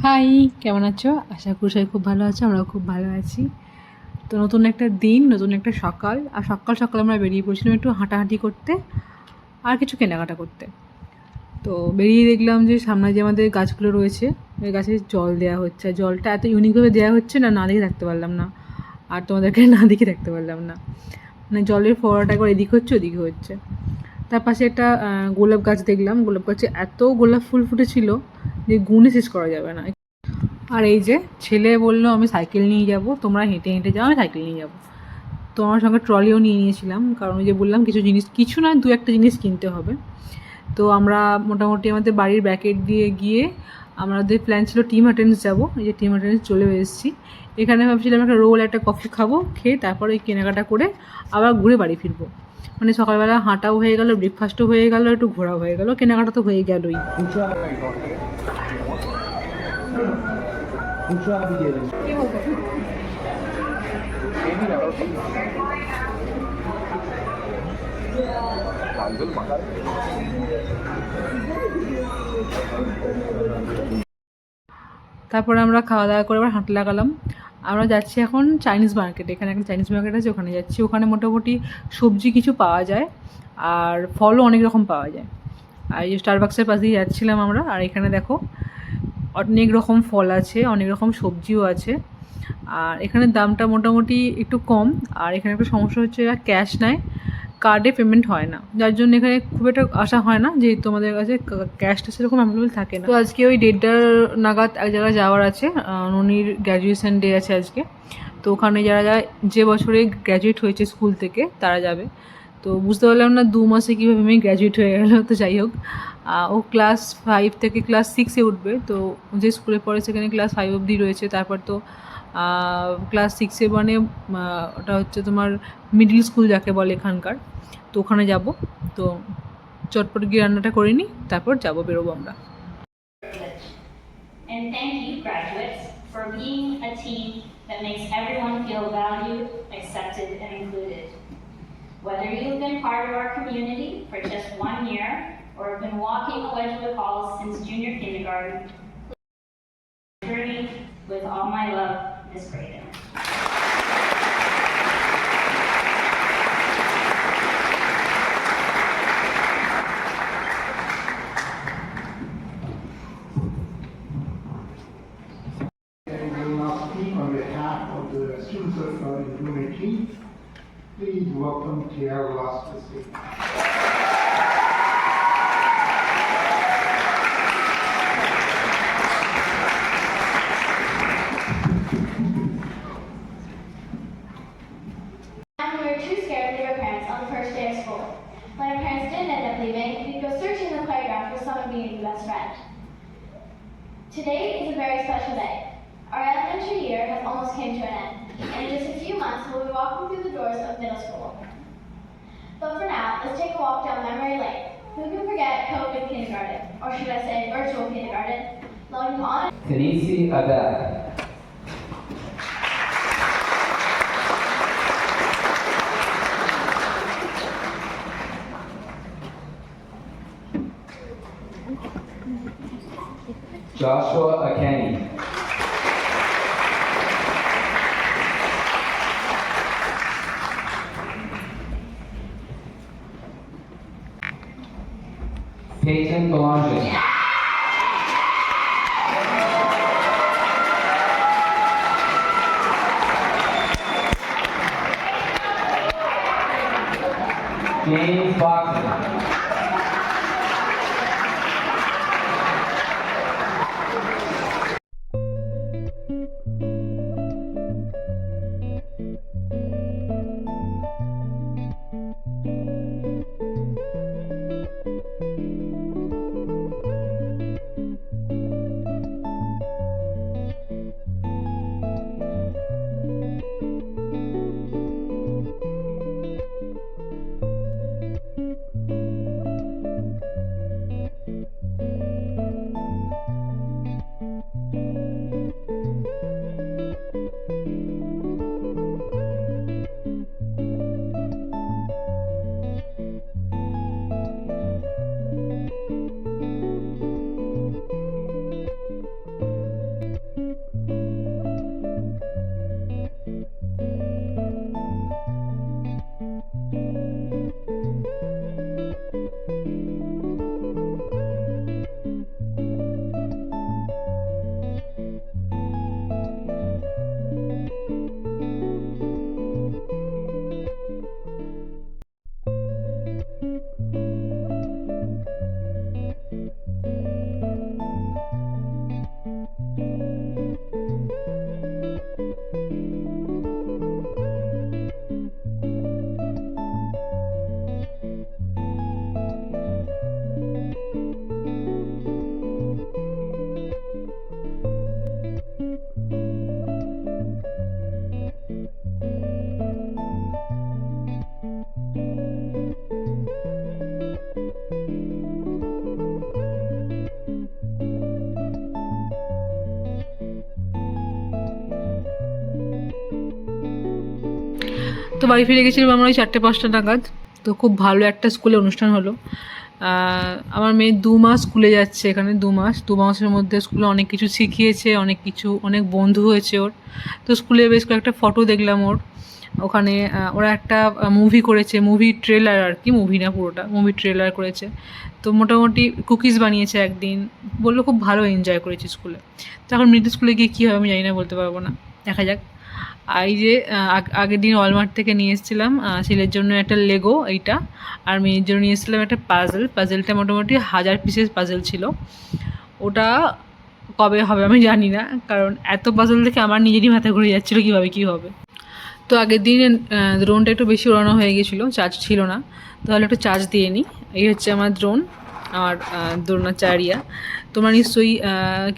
High, কেমন আছো? আশা করি সবাই খুব ভালো আছো। আমরাও খুব ভালো আছি। তো নতুন একটা দিন, নতুন একটা সকাল। আর সকাল সকাল আমরা বেরিয়ে পড়ছিলাম একটু হাঁটাহাঁটি করতে আর কিছু কেনাকাটা করতে। তো বেরিয়ে দেখলাম যে সামনে যে আমাদের গাছগুলো রয়েছে, ওই গাছে জল দেওয়া হচ্ছে। আর জলটা এত ইউনিকভাবে দেওয়া হচ্ছে না দেখে থাকতে পারলাম না। আর তোমাদেরকে না দেখে থাকতে পারলাম না। মানে জলের ফোয়ারাটা একবার এদিকে হচ্ছে ওদিকে হচ্ছে। তার পাশে একটা গোলাপ গাছ দেখলাম। গোলাপ গাছে এত গোলাপ ফুল ফুটেছিল যে গুণে শেষ করা যাবে না। আর এই যে ছেলে বললো আমি সাইকেল নিয়ে যাব, তোমরা হেঁটে হেঁটে যাও, আমি সাইকেল নিয়ে যাবো। তো আমার সঙ্গে ট্রলিও নিয়ে নিয়েছিলাম, কারণ ওই যে বললাম কিছু না দু একটা জিনিস কিনতে হবে। তো আমরা মোটামুটি আমাদের বাড়ির ব্যাকেট দিয়ে গিয়ে আমাদের প্ল্যান ছিল টিম হার্টেন্স যাবো। এই যে টিম হার্টেন্স চলে এসেছি। এখানে ভাবছিলাম একটা রোল একটা কফি খাবো, খেয়ে তারপরে ওই কেনাকাটা করে আবার ঘুরে বাড়ি ফিরবো। মানে সকালবেলা হাঁটাও হয়ে গেল, ব্রেকফাস্টও হয়ে গেল, একটু ঘোরাও হয়ে গেল, কেনাকাটা তো হয়ে গেলই। তারপরে আমরা খাওয়া দাওয়া করে আবার হাঁটতে লাগালাম। আমরা যাচ্ছি এখন চাইনিজ মার্কেটে। এখানে একটা চাইনিজ মার্কেট আছে, ওখানে যাচ্ছি। ওখানে মোটামুটি সবজি কিছু পাওয়া যায় আর ফলও অনেক রকম পাওয়া যায়। আর এই স্টারবাক্সের পাশ দিয়ে যাচ্ছিলাম আমরা। আর এখানে দেখো অনেক রকম ফল আছে, অনেক রকম সবজিও আছে। আর এখানে দামটা মোটামুটি একটু কম। আর এখানে একটা সমস্যা হচ্ছে এরা ক্যাশ নেয়, কার্ডে পেমেন্ট হয় না, যার জন্য এখানে খুব একটা আশা হয় না যে তোমাদের কাছে ক্যাশটা সেরকম অ্যাভেলেবল থাকে না। তো আজকে ওই 1:30 নাগাদ এক জায়গায় যাওয়ার আছে। ননির গ্র্যাজুয়েশন ডে আছে আজকে। তো ওখানে যারা যারা যে বছরে গ্র্যাজুয়েট হয়েছে স্কুল থেকে তারা যাবে। তো বুঝতে পারলাম না 2 মাসে কীভাবে আমি গ্র্যাজুয়েট হয়ে গেল। তো যাই হোক, ও ক্লাস 5 থেকে ক্লাস 6-এ উঠবে। তো যে স্কুলে পড়ে সেখানে ক্লাস 5 অবধি রয়েছে। তারপর তো ক্লাস 6-এ মানে ওটা হচ্ছে তোমার মিডল স্কুল যাকে বলে এখানকার। তো ওখানে যাব। তো চটপট গিয়ে রান্নাটা করে নিই, তারপর বেরোবো আমরা। And thank you, graduates, for being a team that makes everyone feel valued, accepted, and included. Whether you've been part of our community for just 1 year or have been walking the Wedgwood halls since junior kindergarten, journey with all my love, Ms. Braden. On behalf of the students of Bloom 18, please welcome Tiara Lostasi. We were too scared to leave our parents on the first day of school. When our parents did end up leaving, we'd go searching in the playground for someone being the best friend. Today is a very special day. Our elementary year has almost came to an end, and in just a few months we'll be walking through the doors of middle school. But for now, let's take a walk down memory lane. Who can forget COVID kindergarten, or should I say virtual kindergarten, logging on? Tanisi Abed. Joshua Akeni. Peyton Belanger. James Boxer. তো বাড়ি ফিরে গেছিলাম আমরা ওই 4টে-5টা নাগাদ। তো খুব ভালো একটা স্কুলে অনুষ্ঠান হলো। আমার মেয়ে 2 মাস স্কুলে যাচ্ছে এখানে, 2 মাস। 2 মাসের মধ্যে স্কুলে অনেক কিছু শিখিয়েছে, অনেক বন্ধু হয়েছে ওর। তো স্কুলে বেশ কয়েকটা ফটো দেখলাম ওর। ওখানে ওরা একটা মুভি করেছে, মুভি ট্রেলার আর কি, মুভি না পুরোটা, মুভি ট্রেলার করেছে। তো মোটামুটি কুকিজ বানিয়েছে একদিন, বললো খুব ভালো এনজয় করেছি স্কুলে। তো এখন মিডল স্কুলে গিয়ে কী হবে আমি জানি না, বলতে পারবো না, দেখা যাক। আর এই যে আগের দিন ওয়ালমার্ট থেকে নিয়ে এসেছিলাম ছেলের জন্য একটা লেগো এইটা, আর মেয়ের জন্য নিয়ে এসেছিলাম একটা পাজেলটা মোটামুটি 1000 পিসের পাজেল ছিল। ওটা কবে হবে আমি জানি না, কারণ এত পাজেল দেখে আমার নিজেরই মাথা ঘুরে যাচ্ছিলো কীভাবে কী হবে। তো আগের দিন ড্রোনটা একটু বেশি উড়ানো হয়ে গেছিলো, চার্জ ছিল না, তাহলে একটু চার্জ দিয়ে নিই। এই হচ্ছে আমার ড্রোন, আমার দ্রোণাচার্যা। তোমরা নিশ্চয়ই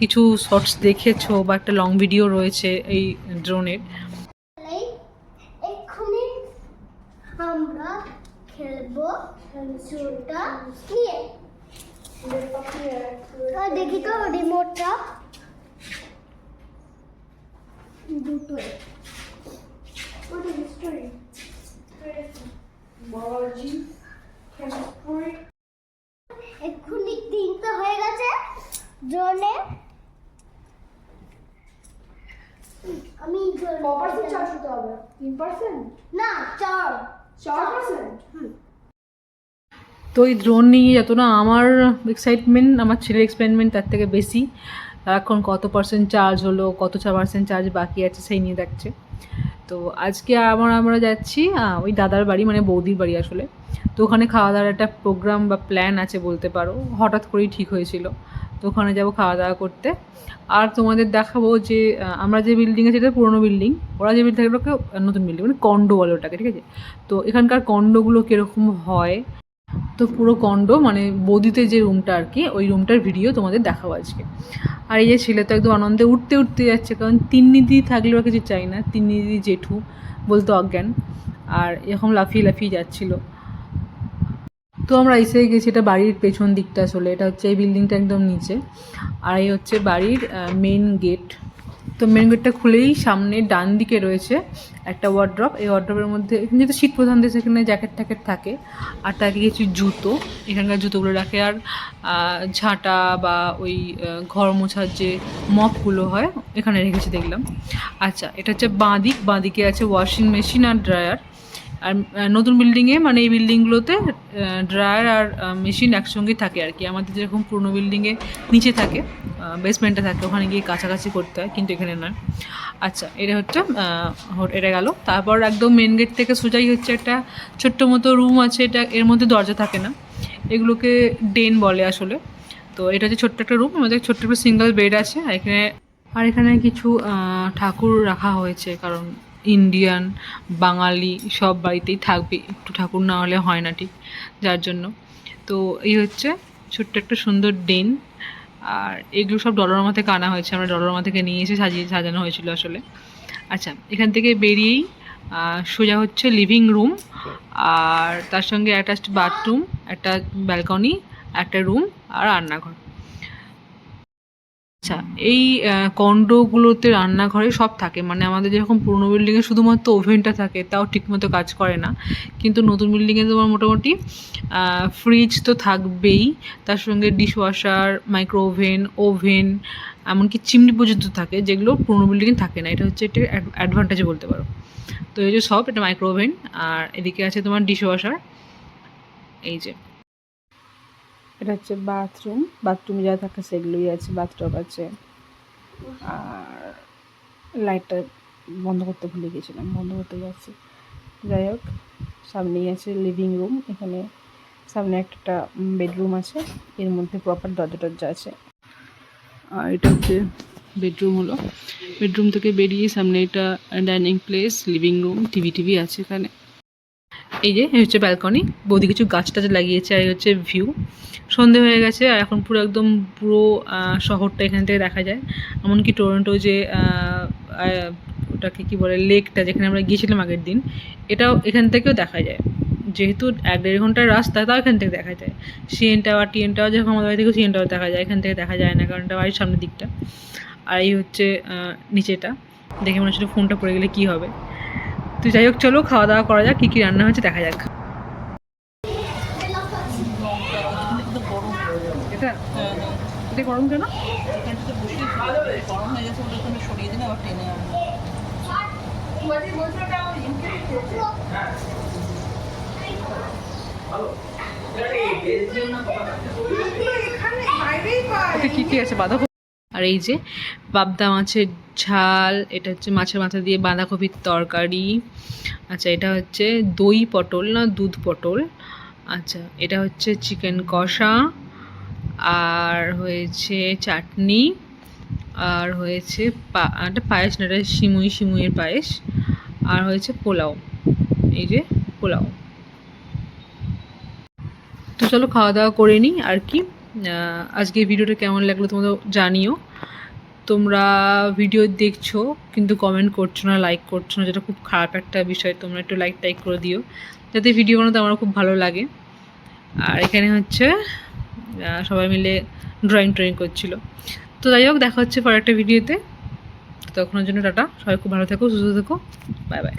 কিছু শর্টস দেখেছো বা একটা লং ভিডিও রয়েছে এই ড্রোনের। এক্ষুনি আমরা খেলবো জুতা নিয়ে। দেখি তো রিমোটটা দুটোই। এক্ষুনি 3টা হয়ে গেছে ড্রোনে। আমি কপারসেন্ট চার্জ হতে হবে 3%? না 4%? তো এই ড্রোন নিয়ে যত না আমার এক্সাইটমেন্ট, আমার ছেলের এক্সাইটমেন্ট তার থেকে বেশি। এখন কত পার্সেন্ট চার্জ হলো, কত 4% চার্জ বাকি আছে সেই নিয়ে দেখছে। তো আজকে আমরা যাচ্ছি ওই দাদার বাড়ি, মানে বৌদির বাড়ি আসলে। তো ওখানে খাওয়া দাওয়ার একটা প্রোগ্রাম বা প্ল্যান আছে বলতে পারো, হঠাৎ করেই ঠিক হয়েছিল। তো ওখানে যাবো খাওয়া দাওয়া করতে। আর তোমাদের দেখাবো যে আমরা যে বিল্ডিং আছে এটা পুরোনো বিল্ডিং, ওরা যে বিল্ডিং থাকে ওটাকে নতুন বিল্ডিং, মানে কন্ডো বলে ওটাকে, ঠিক আছে। তো এখানকার কন্ডোগুলো কীরকম হয়, তো পুরো কন্ডো মানে বৌদিতে যে রুমটা আর কি, ওই রুমটার ভিডিও তোমাদের দেখাবো আজকে। আর এই যে ছেলে তো একদম আনন্দে উঠতে যাচ্ছে, কারণ তিন্নিদি থাকলেও কিছু চাই না, তিন্নিদি জেঠু বলতে অজ্ঞান, আর এরকম লাফিয়ে যাচ্ছিলো। তো আমরা এসে গেছি, এটা বাড়ির পেছন দিকটা আসলে, এটা হচ্ছে এই বিল্ডিংটা একদম নিচে, আর এই হচ্ছে বাড়ির মেন গেট। তো মেন গেটটা খুলেই সামনে ডান দিকে রয়েছে একটা ওয়ার্ড্রপ। এই ওয়ার্ড্রপের মধ্যে, এখানে যেহেতু শীত প্রধান দেশ, এখানে জ্যাকেট ট্যাকেট থাকে, আর তাকে কিছু জুতো, এখানকার জুতোগুলো রাখে, আর ঝাঁটা বা ওই ঘর মোছার যে মপগুলো হয় এখানে রেখেছি দেখলাম। আচ্ছা, এটা হচ্ছে বাঁ দিকে আছে ওয়াশিং মেশিন আর ড্রায়ার। আর নতুন বিল্ডিংয়ে, মানে এই বিল্ডিংগুলোতে ড্রায়ার আর মেশিন একসঙ্গেই থাকে আর কি। আমাদের যেরকম পুরনো বিল্ডিংয়ে নিচে থাকে, বেসমেন্টে থাকে, ওখানে গিয়ে কাছাকাছি করতে হয়, কিন্তু এখানে নয়। আচ্ছা, এটা হচ্ছে এটা গেল। তারপর একদম মেন গেট থেকে সোজাই হচ্ছে একটা ছোট্ট মতো রুম আছে, এটা এর মধ্যে দরজা থাকে না, এগুলোকে ডেন বলে আসলে। তো এটা হচ্ছে ছোট্ট একটা রুম, আমাদের ছোট্ট একটা সিঙ্গেল বেড আছে, আর এখানে কিছু ঠাকুর রাখা হয়েছে, কারণ ইন্ডিয়ান বাঙালি সব বাড়িতেই থাকবে, একটু ঠাকুর না হলে হয় না ঠিক, যার জন্য। তো এই হচ্ছে ছোট্ট একটা সুন্দর ডেন, আর এগুলো সব ডলারমা থেকে আনা হয়েছে, আমরা ডলারমা থেকে নিয়ে এসে সাজানো হয়েছিল আসলে। আচ্ছা, এখান থেকে বেরিয়েই সোজা হচ্ছে লিভিং রুম, আর তার সঙ্গে অ্যাটাচড বাথরুম, একটা ব্যালকনি, একটা রুম আর রান্নাঘর। আচ্ছা, এই কন্ডোগুলোতে রান্নাঘরে সব থাকে, মানে আমাদের যেরকম পুরোনো বিল্ডিংয়ে শুধুমাত্র ওভেনটা থাকে, তাও ঠিকমতো কাজ করে না, কিন্তু নতুন বিল্ডিংয়ে তোমার মোটামুটি ফ্রিজ তো থাকবেই, তার সঙ্গে ডিশওয়াশার, মাইক্রো ওভেন, এমনকি চিমনি পর্যন্ত থাকে, যেগুলো পুরোনো বিল্ডিংয়ে থাকে না। এটা হচ্ছে একটা অ্যাডভান্টেজ বলতে পারো। তো এই যে সব, এটা মাইক্রো ওভেন, আর এদিকে আছে তোমার ডিশওয়াশার। এই যে এটা হচ্ছে বাথরুমে যা থাকে সেগুলোই আছে, বাথটব আছে। আর লাইটটা বন্ধ করতে ভুলে গেছিলাম, বন্ধ করতে যাচ্ছি। যাই হোক, সামনেই আছে লিভিং রুম, এখানে সামনে একটা বেডরুম আছে, এর মধ্যে প্রপার দরজা আছে। আর এটা হচ্ছে বেডরুম হলো, বেডরুম থেকে বেরিয়ে সামনে এটা dining place, living room, TV আছে এখানে। এই যে হচ্ছে ব্যালকনি, বৌদি কিছু গাছ টাছ লাগিয়েছে, আর এই হচ্ছে ভিউ। সন্ধে হয়ে গেছে, আর এখন পুরো শহরটা এখান থেকে দেখা যায়, এমনকি টরন্টো যে ওটাকে কী বলে, লেকটা যেখানে আমরা গিয়েছিলাম আগের দিন, এটাও এখান থেকেও দেখা যায়। যেহেতু 1-1.5 ঘন্টার রাস্তা, তাও এখান থেকে দেখা যায়। সিএন টাওয়ার যখন আমাদের বাড়ি থেকে সিএন টাওয়ার দেখা যায়, এখান থেকে দেখা যায় না, কারণ এটা বাড়ির সামনের দিকটা। আর এই হচ্ছে নিচেটা, দেখে মনে হচ্ছিল ফোনটা পড়ে গেলে কী হবে। তো যাই হোক, চলো খাওয়া দাওয়া করা যাক, কী কী রান্না হয়েছে দেখা যাক। এটা এটা গরম কেন? গরম হয়ে গেছে ওটা তুমি সরিয়ে দিলে আবার টেনে আনবে। এটা কী কী আছে? বাঁধাকপি। আর এই যে পাবদা মাছের ঝাল, এটা হচ্ছে মাছের মাথা দিয়ে বাঁধাকপির তরকারি। আচ্ছা, এটা হচ্ছে দই পটল না দুধ পটল। আচ্ছা, এটা হচ্ছে চিকেন কষা, আর হয়েছে চাটনি, আর হয়েছে একটা পায়েস, না এটা সিমুইয়ের পায়েস, আর হয়েছে পোলাও। এই যে পোলাও। তো চলো খাওয়া দাওয়া করে নিই আর কি। আজকে ভিডিওটা কেমন লাগলো তোমরা জানিও। তোমরা ভিডিও দেখছো কিন্তু কমেন্ট করছো না, লাইক করছো না, যেটা খুব খারাপ একটা বিষয়। তোমরা একটু লাইক করে দিও, যাতে ভিডিও বানাতে আমার খুব ভালো লাগে। আর এখানে হচ্ছে সবাই মিলে ড্রয়িং করছিল। তো যাই হোক, দেখা হচ্ছে পরে একটা ভিডিওতে। তখনের জন্য টাটা, সবাই খুব ভালো থেকো, সুস্থ থেকো, বাই বাই।